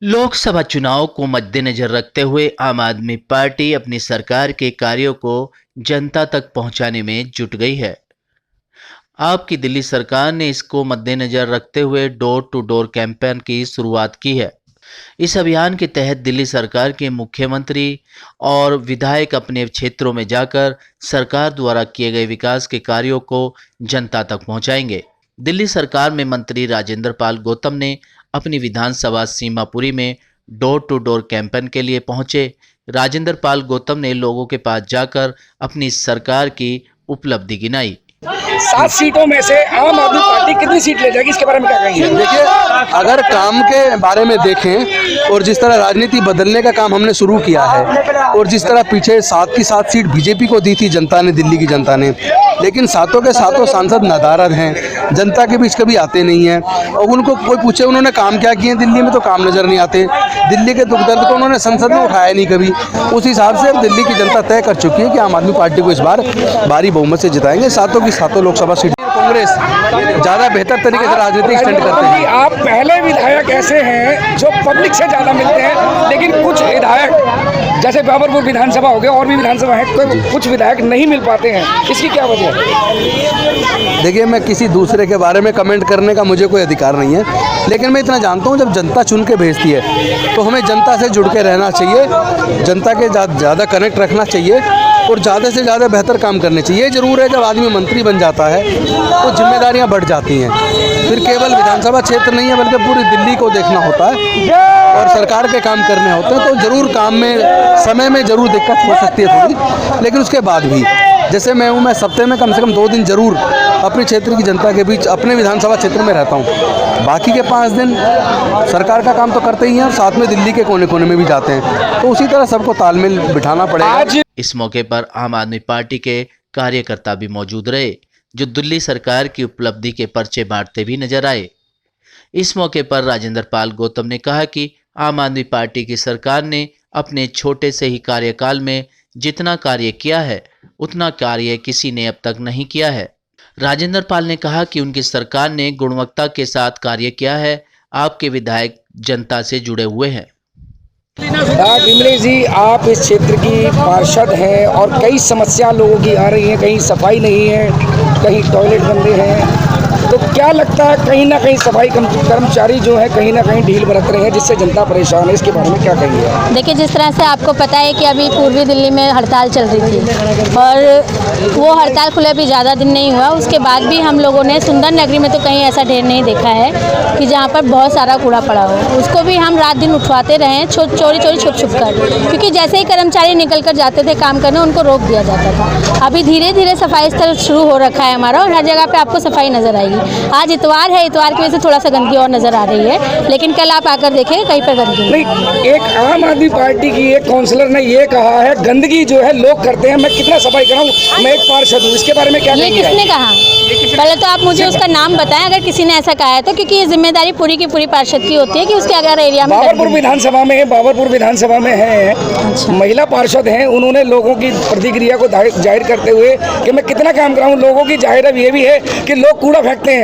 लोकसभा चुनाव को मद्देनजर रखते हुए आम आदमी पार्टी अपनी सरकार के कार्यों को जनता तक पहुंचाने में जुट गई है। आपकी दिल्ली सरकार ने इसको मद्देनजर रखते हुए डोर टू डोर कैंपेन की शुरुआत की है। इस अभियान के तहत दिल्ली सरकार के मुख्यमंत्री और विधायक अपने क्षेत्रों में जाकर सरकार द्वारा किए गए विकास के कार्यों को जनता तक पहुंचाएंगे। दिल्ली सरकार में मंत्री राजेंद्र पाल गौतम ने अपनी विधानसभा सीमापुरी में डोर टू डोर कैंपेन के लिए पहुंचे। राजेंद्र पाल गौतम ने लोगों के पास जाकर अपनी सरकार की उपलब्धि गिनाई। 7 सीटों में से आम आदमी पार्टी कितनी सीट ले जाएगी, इसके बारे में क्या कहेंगे? देखिए, अगर काम के बारे में देखें और जिस तरह राजनीति बदलने का काम हमने शुरू किया है और जिस तरह पीछे 7 की 7 सीट बीजेपी को दी थी जनता ने, दिल्ली की जनता ने, लेकिन सातों के सातों सांसद नादारद हैं, जनता के बीच कभी आते नहीं हैं और उनको कोई पूछे उन्होंने काम क्या किए दिल्ली में तो काम नज़र नहीं आते। दिल्ली के दुख दर्द को उन्होंने संसद में उठाया नहीं कभी। उस हिसाब से अब दिल्ली की जनता तय कर चुकी है कि आम आदमी पार्टी को इस बार भारी बहुमत से जिताएंगे। सातों की सातों लोकसभा सीट कांग्रेस ज़्यादा बेहतर तरीके से राजनीतिक स्टंट करते हैं। आप पहले विधायक ऐसे हैं जो पब्लिक से ज़्यादा मिलते हैं, लेकिन कुछ विधायक जैसे बाबरपुर विधानसभा हो गया और भी विधानसभा है, तो कुछ विधायक नहीं मिल पाते हैं, इसकी क्या वजह है? देखिए, मैं किसी दूसरे के बारे में कमेंट करने का मुझे कोई अधिकार नहीं है, लेकिन मैं इतना जानता हूँ जब जनता चुन के भेजती है तो हमें जनता से जुड़ के रहना चाहिए, जनता के ज़्यादा कनेक्ट रखना चाहिए और ज़्यादा से ज़्यादा बेहतर काम करने चाहिए। ये ज़रूर है जब आदमी मंत्री बन जाता है तो जिम्मेदारियां बढ़ जाती हैं, फिर केवल विधानसभा क्षेत्र नहीं है बल्कि पूरी दिल्ली को देखना होता है और सरकार के काम करने होते हैं, तो ज़रूर काम में समय में ज़रूर दिक्कत हो सकती है थोड़ी, लेकिन उसके बाद भी जैसे मैं हूँ, मैं सप्ताह में कम से कम 2 दिन ज़रूर अपने क्षेत्र की जनता के बीच अपने विधानसभा क्षेत्र में रहता हूँ। बाकी के 5 दिन सरकार का काम तो करते ही हैं और साथ में दिल्ली के कोने कोने में भी जाते हैं, तो उसी तरह सबको तालमेल बिठाना पड़ेगा। इस मौके पर आम आदमी पार्टी के कार्यकर्ता भी मौजूद रहे, जो दिल्ली सरकार की उपलब्धि के पर्चे बांटते भी नजर आए। इस मौके पर राजेंद्र पाल गौतम ने कहा कि आम आदमी पार्टी की सरकार ने अपने छोटे से ही कार्यकाल में जितना कार्य किया है उतना कार्य किसी ने अब तक नहीं किया है। राजेंद्र पाल ने कहा कि उनकी सरकार ने गुणवत्ता के साथ कार्य किया है। आपके विधायक जनता से जुड़े हुए हैं। विमलेश जी, आप इस क्षेत्र की पार्षद हैं और कई समस्या लोगों की आ रही हैं, कहीं सफाई नहीं है, कहीं टॉयलेट गंदे हैं, तो क्या लगता है कहीं ना कहीं सफाई कर्मचारी जो है कहीं ना कहीं ढील बरत रहे हैं जिससे जनता परेशान है, इसके बारे में क्या कहेंगे? देखिए, जिस तरह से आपको पता है कि अभी पूर्वी दिल्ली में हड़ताल चल रही थी और वो हड़ताल खुले अभी ज़्यादा दिन नहीं हुआ, उसके बाद भी हम लोगों ने सुंदर नगरी में तो कहीं ऐसा ढेर नहीं देखा है कि जहाँ पर बहुत सारा कूड़ा पड़ा हो। उसको भी हम रात दिन उठवाते रहे हैं, चोरी छुप कर, क्योंकि जैसे ही कर्मचारी निकल कर जाते थे काम करने उनको रोक दिया जाता था। अभी धीरे धीरे सफाई स्थल शुरू हो रखा है हमारा और हर जगह पे आपको सफाई नजर आएगी। आज इतवार है, इतवार की वजह से थोड़ा सा गंदगी और नजर आ रही है, लेकिन कल आप आकर देखेंगे कहीं पर गंदगी नहीं। एक आम आदमी पार्टी की एक काउंसलर ने ये कहा है गंदगी जो है लोग करते हैं, मैं कितना सफाई कराऊं, मैं एक पार्षद हूँ, इसके बारे में क्या कहेंगे? ये किसने कहा? पहले तो आप मुझे उसका नाम बताएं अगर किसी ने ऐसा कहा है तो, क्योंकि ये जिम्मेदारी पूरी की पूरी पार्षद की होती है कि उसके अगर एरिया में बाबरपुर विधानसभा में है महिला पार्षद हैं, उन्होंने लोगों की प्रतिक्रिया को जाहिर करते हुए कि मैं कितना काम कराऊं, लोगों की जाहिर ये भी है कि लोग कूड़ा फेंकते हैं,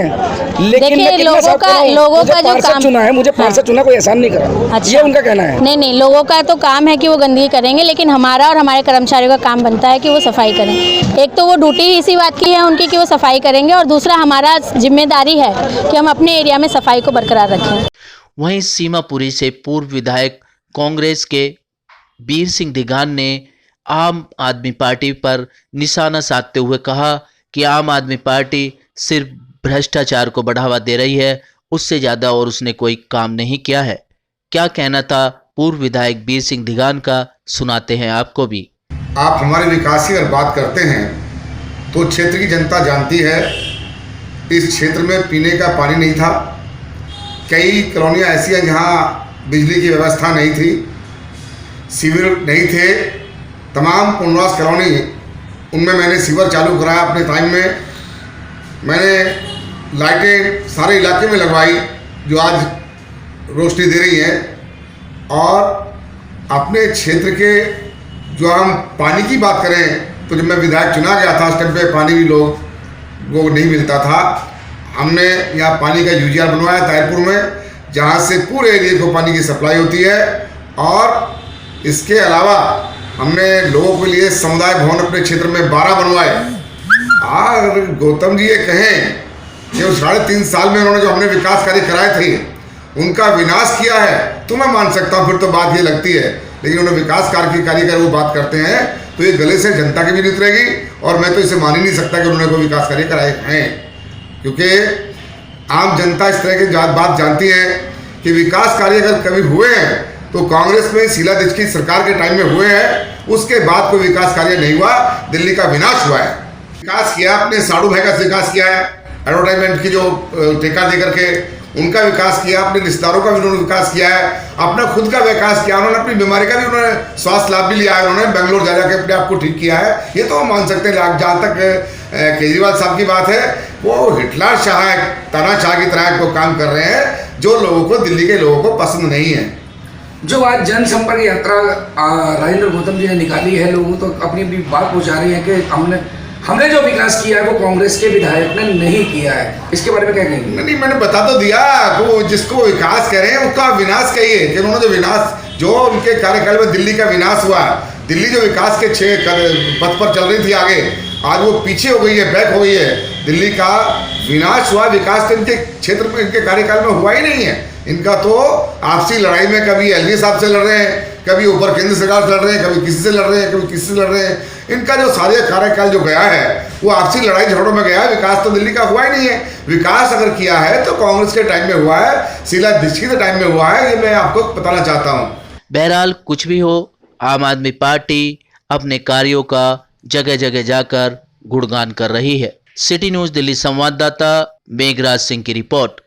लेकिन मैं लोगों का जो काम चुना है, मुझे पार्षद चुना, कोई एहसान नहीं करा। अच्छा, ये उनका कहना है। नहीं, लोगों का तो काम है कि वो गंदगी करेंगे, लेकिन हमारा और हमारे कर्मचारियों का काम बनता है कि वो सफाई करें। एक तो वो ड्यूटी ही इसी बात की है उनकी कि वो सफाई करेंगे, और दूसरा हमारा जिम्मेदारी है कि हम अपने एरिया में सफाई को बरकरार रखें। वहीं सीमापुरी से पूर्व विधायक कांग्रेस के बीर सिंह दिगान ने आम आदमी पार्टी पर निशाना साधते हुए कहा कि आम आदमी पार्टी सिर्फ भ्रष्टाचार को बढ़ावा दे रही है, उससे ज़्यादा और उसने कोई काम नहीं किया है। क्या कहना था पूर्व विधायक बीर सिंह दिगान का, सुनाते हैं आपको भी। आप हमारे विकास की अगर बात करते हैं तो क्षेत्र की जनता जानती है, इस क्षेत्र में पीने का पानी नहीं था, कई कॉलोनियाँ ऐसी हैं जहाँ बिजली की व्यवस्था नहीं थी, सीवर नहीं थे, तमाम पुनर्वास कॉलोनी उनमें मैंने सीवर चालू कराया अपने टाइम में। मैंने लाइटें सारे इलाके में लगवाई जो आज रोशनी दे रही हैं, और अपने क्षेत्र के जो हम पानी की बात करें तो जब मैं विधायक चुना गया था उस टाइम पे पानी भी लोगों को नहीं मिलता था। हमने यहाँ पानी का यूजीआर बनवाया ताहिरपुर में, जहाँ से पूरे एरिया को पानी की सप्लाई होती है। और इसके अलावा हमने लोगों के लिए समुदाय भवन अपने क्षेत्र में 12 बनवाए। अगर गौतम जी ये कहें कि 3.5 साल में उन्होंने जो हमने विकास कार्य कराए थे उनका विनाश किया है तो मैं मान सकता हूँ, फिर तो बात ये लगती है। लेकिन उन्होंने विकास कार्य कर वो बात करते हैं तो ये गले से जनता की भी नहीं उतरेगी, और मैं तो इसे मान ही नहीं सकता कि उन्होंने कोई विकास कार्य कराए हैं, क्योंकि आम जनता इस तरह की बात जानती है कि विकास कार्य अगर कभी हुए हैं तो कांग्रेस में शीला दीक्षित की सरकार के टाइम में हुए हैं, उसके बाद कोई विकास कार्य नहीं हुआ, दिल्ली का विनाश हुआ है। विकास किया अपने साड़ू भाई का विकास किया है, एडवर्टाइजमेंट की जो ठेका दे करके उनका विकास किया, अपने रिश्तेदारों का भी उन्होंने विकास किया है, अपना खुद का विकास किया, उन्होंने अपनी बीमारी का भी उन्होंने स्वास्थ्य लाभ भी लिया है, उन्होंने बेंगलोर जा के अपने आप को ठीक किया है। ये तो हम मान सकते हैं। जहाँ तक केजरीवाल साहब की बात है, वो हिटलर शाह तानाशाह की तरह को काम कर रहे हैं जो लोगों को, दिल्ली के लोगों को पसंद नहीं है। जो आज जनसंपर्क यात्रा राजेंद्र गौतम जी ने निकाली है, लोगों तो अपनी भी बात पहुंचा रही है कि हमने जो विकास किया है वो कांग्रेस के विधायक ने नहीं किया है, इसके बारे में क्या कहेंगे? नहीं, मैंने बता तो दिया, वो जिसको विकास कह रहे हैं उसका विनाश कहिए कि उन्होंने जो विनाश, जो उनके कार्यकाल में दिल्ली का विनाश हुआ, दिल्ली जो विकास के 6 पथ पर चल रही थी आगे, आज वो पीछे हो गई है, बैक हो गई है। दिल्ली का विनाश हुआ, विकास तो इनके क्षेत्र में, इनके कार्यकाल में हुआ ही नहीं है। इनका तो आपसी लड़ाई में कभी एलजी साहब से लड़ रहे हैं, कभी ऊपर केंद्र सरकार से लड़ रहे हैं, कभी किसी से लड़ रहे हैं, कभी किसी से लड़ रहे हैं। इनका जो सारे कार्यकाल जो गया है वो आपसी लड़ाई झगड़ों में गया है, विकास तो दिल्ली का हुआ ही नहीं है। विकास अगर किया है तो कांग्रेस के टाइम में हुआ है, शीला दीक्षित के टाइम में हुआ है, ये मैं आपको बताना चाहता हूँ। बहरहाल कुछ भी हो, आम आदमी पार्टी अपने कार्यों का जगह जगह जाकर गुणगान कर रही है। सिटी न्यूज़ दिल्ली संवाददाता मेघराज सिंह की रिपोर्ट।